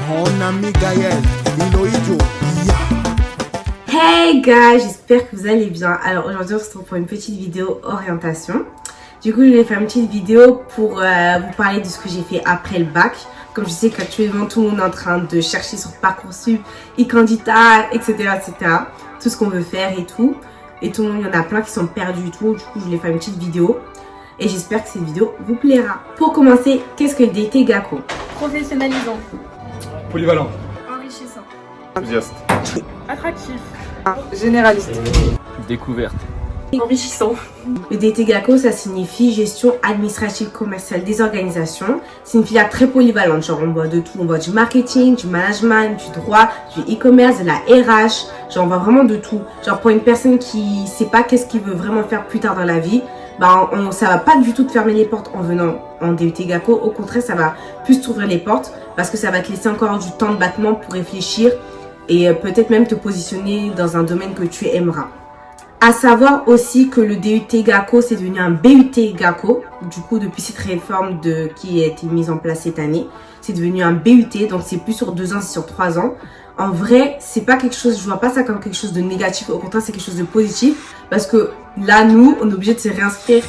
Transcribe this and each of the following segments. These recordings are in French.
Mon ami Gaël, Iloïdjo, Hey guys, j'espère que vous allez bien. Alors aujourd'hui on se retrouve pour une petite vidéo orientation. Du coup je vais faire une petite vidéo pour vous parler de ce que j'ai fait après le bac. Comme je sais qu'actuellement tout le monde est en train de chercher sur Parcoursup, e-candidat, etc., etc. Tout ce qu'on veut faire et tout. Et tout le monde, il y en a plein qui sont perdus et tout. Du coup je voulais faire une petite vidéo. Et j'espère que cette vidéo vous plaira. Pour commencer, qu'est-ce que le DUT GACO? Professionnalisant. Polyvalent. Enrichissant. Enthousiaste. Attractif. Généraliste. Découverte. Enrichissant. Le DUT GACO, ça signifie gestion administrative commerciale des organisations. C'est une filière très polyvalente, genre on voit de tout. On voit du marketing, du management, du droit, du e-commerce, de la RH. Genre on voit vraiment de tout. Genre pour une personne qui sait pas qu'est-ce qu'il veut vraiment faire plus tard dans la vie, bah ça va pas du tout te fermer les portes en venant en DUT GACO. Au contraire, ça va plus t'ouvrir les portes parce que ça va te laisser encore du temps de battement pour réfléchir et peut-être même te positionner dans un domaine que tu aimeras. À savoir aussi que le DUT GACO, c'est devenu un BUT GACO. Du coup, depuis cette réforme qui a été mise en place cette année, c'est devenu un BUT. Donc, c'est plus sur 2 ans, c'est sur 3 ans. En vrai, c'est pas quelque chose, je vois pas ça comme quelque chose de négatif. Au contraire, c'est quelque chose de positif. Parce que là, nous, on est obligé de se réinscrire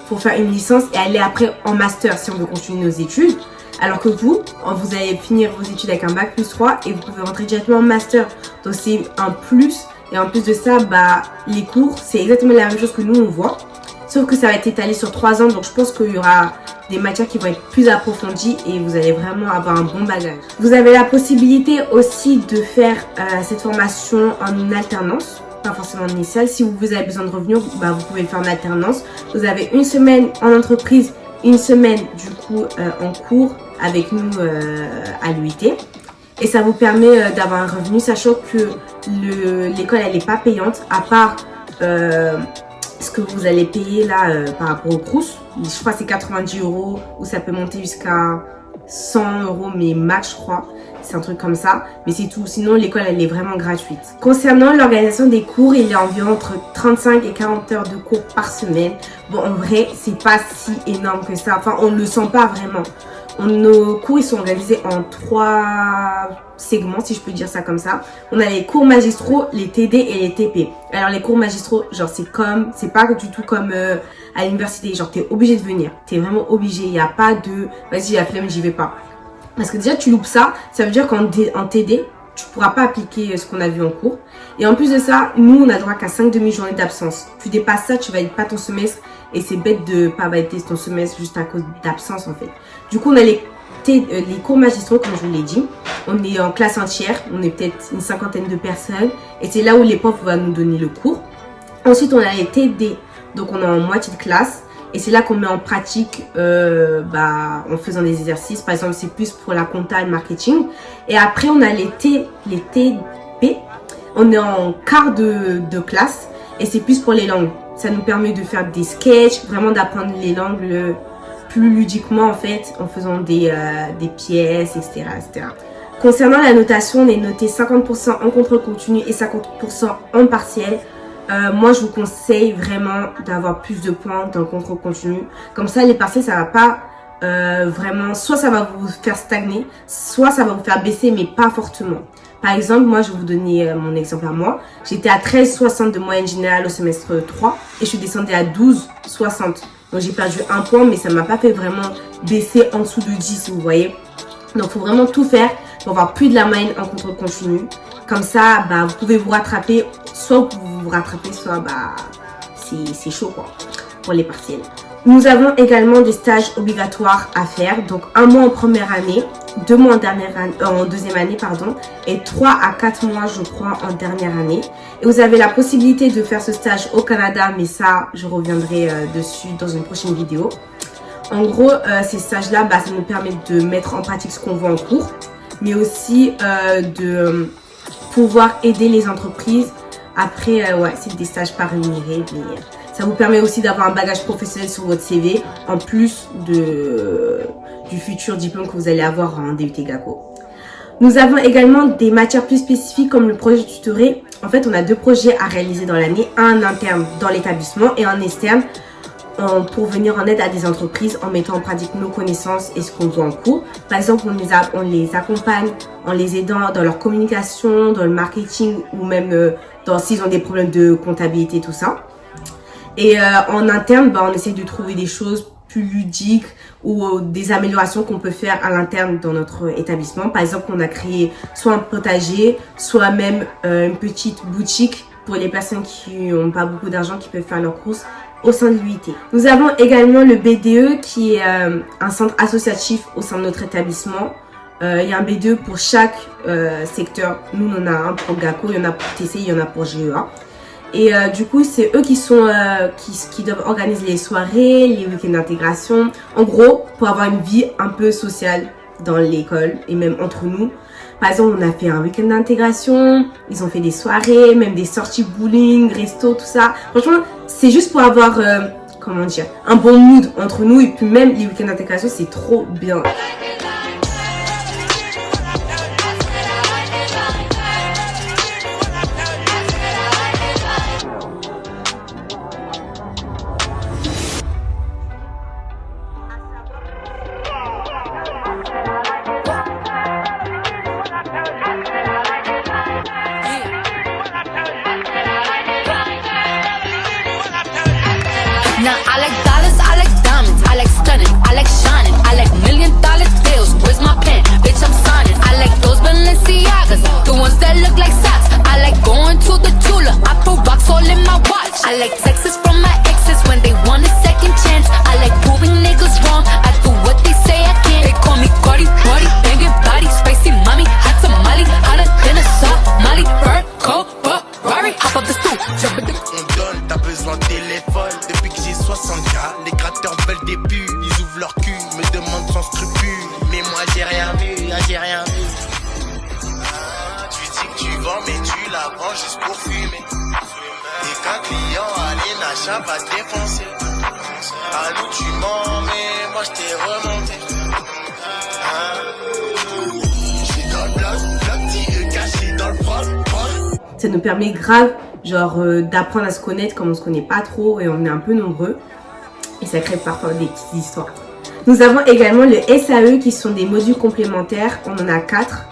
pour faire une licence et aller après en master si on veut continuer nos études. Alors que vous allez finir vos études avec un bac plus 3 et vous pouvez rentrer directement en master. Donc, c'est un plus. Et en plus de ça, bah, les cours, c'est exactement la même chose que nous, on voit. Sauf que ça va être étalé sur 3 ans. Donc, je pense qu'il y aura des matières qui vont être plus approfondies et vous allez vraiment avoir un bon bagage. Vous avez la possibilité aussi de faire cette formation en alternance. Pas forcément initiale. Si vous avez besoin de revenus, bah, vous pouvez le faire en alternance. Vous avez une semaine en entreprise, une semaine du coup en cours avec nous à l'UIT. Et ça vous permet d'avoir un revenu, sachant que l'école elle n'est pas payante, à part ce que vous allez payer là par rapport au Crous. Je crois que c'est 90 € ou ça peut monter jusqu'à 100 €, mais max je crois. C'est un truc comme ça, mais c'est tout. Sinon, l'école, elle est vraiment gratuite. Concernant l'organisation des cours, il y a environ entre 35 et 40 heures de cours par semaine. Bon, en vrai, c'est pas si énorme que ça. Enfin, on ne le sent pas vraiment. Nos cours, ils sont organisés en 3 segments, si je peux dire ça comme ça. On a les cours magistraux, les TD et les TP. Alors, les cours magistraux, genre, c'est pas du tout comme à l'université. Genre, t'es obligé de venir. T'es vraiment obligé. Il n'y a pas de, vas-y, la flemme, j'y vais pas. Parce que déjà, tu loupes ça. Ça veut dire qu'en TD, tu pourras pas appliquer ce qu'on a vu en cours. Et en plus de ça, nous, on a droit qu'à 5 demi-journées d'absence. Tu dépasses ça, tu valides pas ton semestre. Et c'est bête de pas valider ton semestre juste à cause d'absence, en fait. Du coup, on a les cours magistraux, comme je vous l'ai dit. On est en classe entière. On est peut-être une 50aine de personnes. Et c'est là où les profs vont nous donner le cours. Ensuite, on a les TD. Donc, on est en moitié de classe. Et c'est là qu'on met en pratique en faisant des exercices. Par exemple, c'est plus pour la compta et le marketing. Et après, on a les TP. On est en quart de classe. Et c'est plus pour les langues. Ça nous permet de faire des sketchs, vraiment d'apprendre les langues plus ludiquement en fait, en faisant des pièces, etc., etc. Concernant la notation, on est noté 50% en contrôle continu et 50% en partiel. Moi, je vous conseille vraiment d'avoir plus de points dans le contrôle continu. Comme ça, les partiels, ça va pas vraiment... Soit ça va vous faire stagner, soit ça va vous faire baisser, mais pas fortement. Par exemple, moi, je vais vous donner mon exemple à moi. J'étais à 13,60 de moyenne générale au semestre 3 et je suis descendue à 12,60. Donc, j'ai perdu 1 point, mais ça ne m'a pas fait vraiment baisser en dessous de 10, vous voyez. Donc, il faut vraiment tout faire pour avoir plus de la moyenne en contrôle continu. Comme ça, bah, vous pouvez vous rattraper. Soit vous pouvez vous rattraper, soit bah, c'est chaud quoi, pour les partiels. Nous avons également des stages obligatoires à faire. Donc, 1 mois en première année, 2 mois en deuxième année, pardon, et 3 à 4 mois, je crois, en dernière année. Et vous avez la possibilité de faire ce stage au Canada, mais ça, je reviendrai dessus dans une prochaine vidéo. En gros, ces stages-là, bah, ça nous permet de mettre en pratique ce qu'on voit en cours, mais aussi de pouvoir aider les entreprises. Après, ouais, c'est des stages pas rémunérés, mais ça vous permet aussi d'avoir un bagage professionnel sur votre CV, en plus du futur diplôme que vous allez avoir en DUT GACO. Nous avons également des matières plus spécifiques comme le projet tutoré. En fait, on a 2 projets à réaliser dans l'année, un interne dans l'établissement et un externe pour venir en aide à des entreprises en mettant en pratique nos connaissances et ce qu'on voit en cours. Par exemple, on les accompagne en les aidant dans leur communication, dans le marketing ou même s'ils ont des problèmes de comptabilité, tout ça. Et en interne, on essaie de trouver des choses plus ludiques ou des améliorations qu'on peut faire à l'interne dans notre établissement. Par exemple, on a créé soit un potager, soit même une petite boutique pour les personnes qui n'ont pas beaucoup d'argent, qui peuvent faire leurs courses au sein de l'UIT. Nous avons également le BDE qui est un centre associatif au sein de notre établissement. Il y a un BDE pour chaque secteur. Nous, on en a un pour GACO, il y en a pour TC, il y en a pour GEA. Et du coup, c'est eux qui doivent organiser les soirées, les week-ends d'intégration. En gros, pour avoir une vie un peu sociale dans l'école et même entre nous. Par exemple, on a fait un week-end d'intégration, ils ont fait des soirées, même des sorties bowling, resto, tout ça. Franchement, c'est juste pour avoir, un bon mood entre nous. Et puis même les week-ends d'intégration, c'est trop bien. Now I like dollars, I like diamonds, I like stunning, I like shining, I like $1 million deals. Where's my pen? Bitch, I'm signing. I like those Balenciagas, the ones that look like socks. I like going to the Tula, I put rocks all in my watch. I like texts from my exes when they want a second chance. I like proving niggas wrong, I do what they say I can't. They call me Cardi, Cardi, banging body, spicy mommy, hot tamale, hotter than a Somali. Fur coat, Ferrari, hop up the stoop, jump in the. On donne, t'as besoin de téléphone. Depuis que j'ai 60K, les gratteurs veulent des pubs. Ils ouvrent leur cul, me demandent sans scrupule. Mais moi j'ai rien vu, j'ai rien vu. Tu dis que tu vends, mais tu la vends juste pour fumer. Et qu'un client allait l'achat va te défoncer. À nous tu mens, mais moi je t'ai remonté. J'suis dans le bloc, petit caché dans le froid. Ça nous permet grave d'apprendre à se connaître comme on se connaît pas trop et on est un peu nombreux. Et ça crée parfois des petites histoires. Nous avons également le SAE qui sont des modules complémentaires. On en a 4.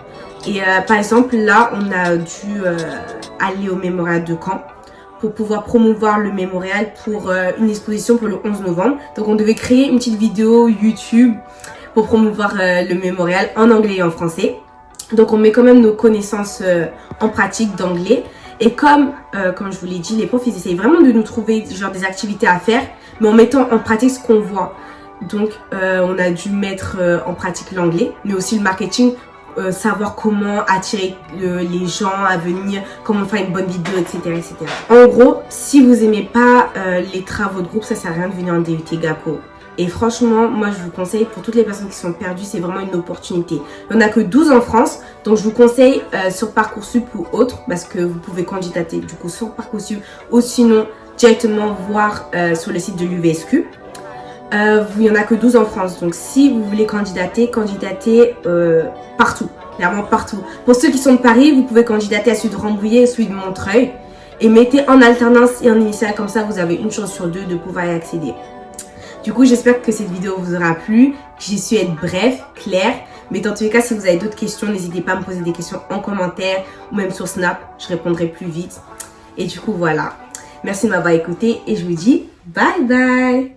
Et par exemple là on a dû aller au mémorial de Caen pour pouvoir promouvoir le mémorial pour une exposition pour le 11 novembre. Donc on devait créer une petite vidéo YouTube pour promouvoir le mémorial en anglais et en français. Donc on met quand même nos connaissances en pratique d'anglais. Et comme je vous l'ai dit, les profs ils essayent vraiment de nous trouver des activités à faire, mais en mettant en pratique ce qu'on voit. Donc on a dû mettre en pratique l'anglais, mais aussi le marketing, savoir comment attirer les gens à venir, comment faire une bonne vidéo, etc. etc. En gros, si vous aimez pas les travaux de groupe, ça sert à rien de venir en DUT GACO. Et franchement, moi je vous conseille, pour toutes les personnes qui sont perdues, c'est vraiment une opportunité. Il n'y en a que 12 en France, donc je vous conseille sur Parcoursup ou autre, parce que vous pouvez candidater du coup sur Parcoursup ou sinon directement voir sur le site de l'UVSQ. Il n'y en a que 12 en France, donc si vous voulez candidater partout, clairement partout. Pour ceux qui sont de Paris, vous pouvez candidater à celui de Rambouillet et celui de Montreuil. Et mettez en alternance et en initiale, comme ça vous avez une chance sur 2 de pouvoir y accéder. Du coup, j'espère que cette vidéo vous aura plu, que j'ai su être bref, claire. Mais dans tous les cas, si vous avez d'autres questions, n'hésitez pas à me poser des questions en commentaire ou même sur Snap. Je répondrai plus vite. Et du coup, voilà. Merci de m'avoir écouté et je vous dis bye bye.